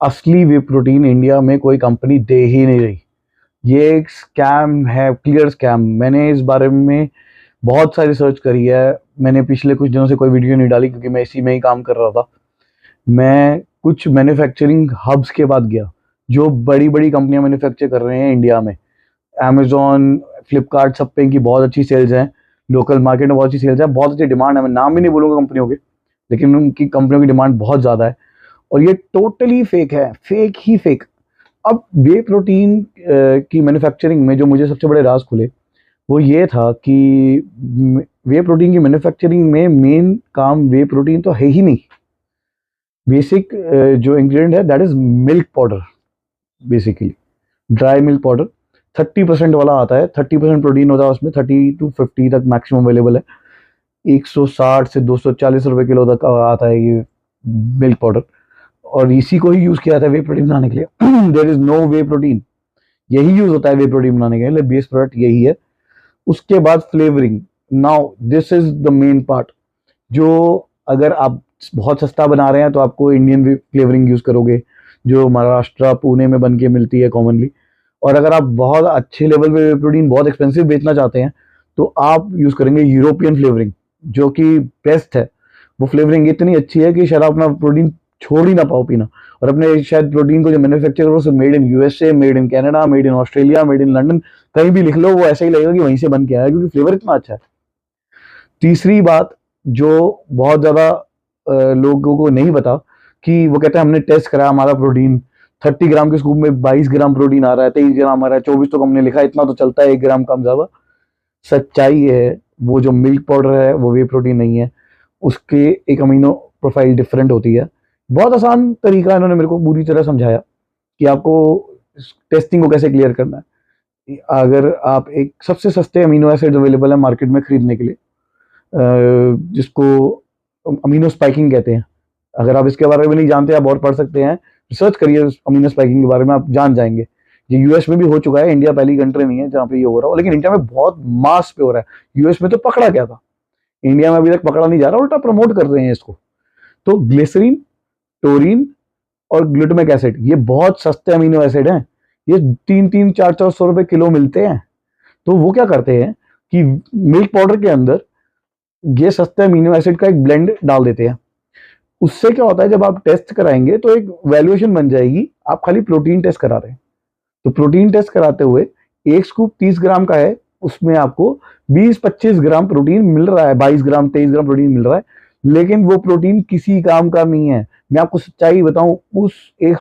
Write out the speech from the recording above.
असली वे protein India में कोई कंपनी दे ही नहीं रही। ये एक स्कैम है, क्लियर स्कैम। मैंने इस बारे में बहुत सारी रिसर्च करी है। मैंने पिछले कुछ दिनों से कोई वीडियो नहीं डाली क्योंकि मैं इसी में ही काम कर रहा था। मैं कुछ मैन्युफैक्चरिंग हब्स के बाद गया जो बड़ी बड़ी कंपनियां मैन्युफैक्चर कर रहे हैं इंडिया में। अमेजोन, फ्लिपकार्ट, सब पे इनकी बहुत अच्छी सेल्स हैं। लोकल मार्केट में बहुत अच्छी सेल्स है, बहुत अच्छी डिमांड है। मैं नाम भी नहीं बोलूंगा कंपनियों के, लेकिन उनकी कंपनियों की डिमांड बहुत ज़्यादा है। और ये टोटली फेक है, फेक ही फेक। अब वे प्रोटीन की मैन्युफैक्चरिंग में जो मुझे सबसे बड़े राज खुले वो ये था कि वे प्रोटीन की मैन्युफैक्चरिंग में मेन काम वे प्रोटीन तो है ही नहीं। बेसिक जो इंग्रेडिएंट है that is milk powder. Basically dry milk powder 30% वाला आता है। 30% प्रोटीन होता है उसमें, 30 to 50 तक मैक्सिमम अवेलेबल है। 160 से 240 रुपए किलो तक आता है ये मिल्क पाउडर, और इसी को ही यूज किया जाता है वे प्रोटीन बनाने के लिए। There is no way protein, यही यूज होता है वे प्रोटीन बनाने के लिए। बेस प्रोडक्ट यही है। उसके बाद flavouring. Now this is the main part. जो अगर आप बहुत सस्ता बना रहे हैं तो आपको इंडियन फ्लेवरिंग यूज करोगे जो महाराष्ट्र पुणे में बन के मिलती है कॉमनली। और अगर आप बहुत अच्छे लेवल पे प्रोटीन बहुत एक्सपेंसिव बेचना चाहते हैं तो आप यूज करेंगे यूरोपियन फ्लेवरिंग, जो कि बेस्ट है। वो फ्लेवरिंग इतनी अच्छी है कि शायद आप अपना प्रोटीन छोड़ ही ना पाओ पीना। और अपने शायद प्रोटीन को जो मैन्युफैक्चर करो उसे made in USA, made in Canada, made in Australia, made in London, कहीं भी लिख लो वो ऐसा ही लगेगा कि वहीं से बन के आया है, क्योंकि फ्लेवर इतना अच्छा है। तीसरी बात जो बहुत ज्यादा लोगों को नहीं पता, कि वो कहते हैं हमने टेस्ट करा हमारा प्रोटीन 30 ग्राम के स्कूप में 22 ग्राम प्रोटीन आ रहा है, 23 ग्राम आ रहा है, 24 तो हमने लिखा है, इतना तो चलता है, 1 ग्राम कम ज्यादा। सच्चाई है वो जो मिल्क पाउडर है वो वे प्रोटीन नहीं है। उसके एक अमीनो प्रोफाइल डिफरेंट होती है। बहुत आसान तरीका इन्होंने मेरे को पूरी तरह समझाया कि आपको टेस्टिंग को कैसे क्लियर करना है। अगर आप एक सबसे सस्ते अमीनो एसिड अवेलेबल है मार्केट में खरीदने के लिए, जिसको अमीनो स्पाइकिंग कहते हैं। अगर आप इसके बारे में नहीं जानते आप और पढ़ सकते हैं, रिसर्च करिए अमीनो स्पाइकिंग के बारे में, आप जान जाएंगे। ये यूएस में भी हो चुका है, इंडिया पहली कंट्री नहीं है जहाँ पे ये हो रहा हो, लेकिन इंडिया में बहुत मास पे हो रहा है। यूएस में तो पकड़ा क्या था, इंडिया में अभी तक पकड़ा नहीं जा रहा, उल्टा प्रमोट कर रहे हैं इसको। तो ग्लिसरीन, टोरिन और ग्लूटामिक एसिड ये बहुत सस्ते अमीनो एसिड हैं। ये 300-400 रुपए किलो मिलते हैं। तो वो क्या करते हैं कि मिल्क पाउडर के अंदर ये सस्ते अमीनो एसिड का एक ब्लेंड डाल देते हैं। उससे क्या होता है, जब आप टेस्ट कराएंगे तो एक वैल्यूएशन बन जाएगी, आप खाली प्रोटीन टेस्ट करा रहे हैं। तो प्रोटीन टेस्ट कराते हुए एक स्कूप 30 ग्राम का है, उसमें आपको 20-25 ग्राम प्रोटीन मिल रहा है, 22 ग्राम 23 ग्राम प्रोटीन मिल रहा है, लेकिन वो प्रोटीन किसी काम का नहीं है। मैं आपको सच्चाई बताऊं, उस एक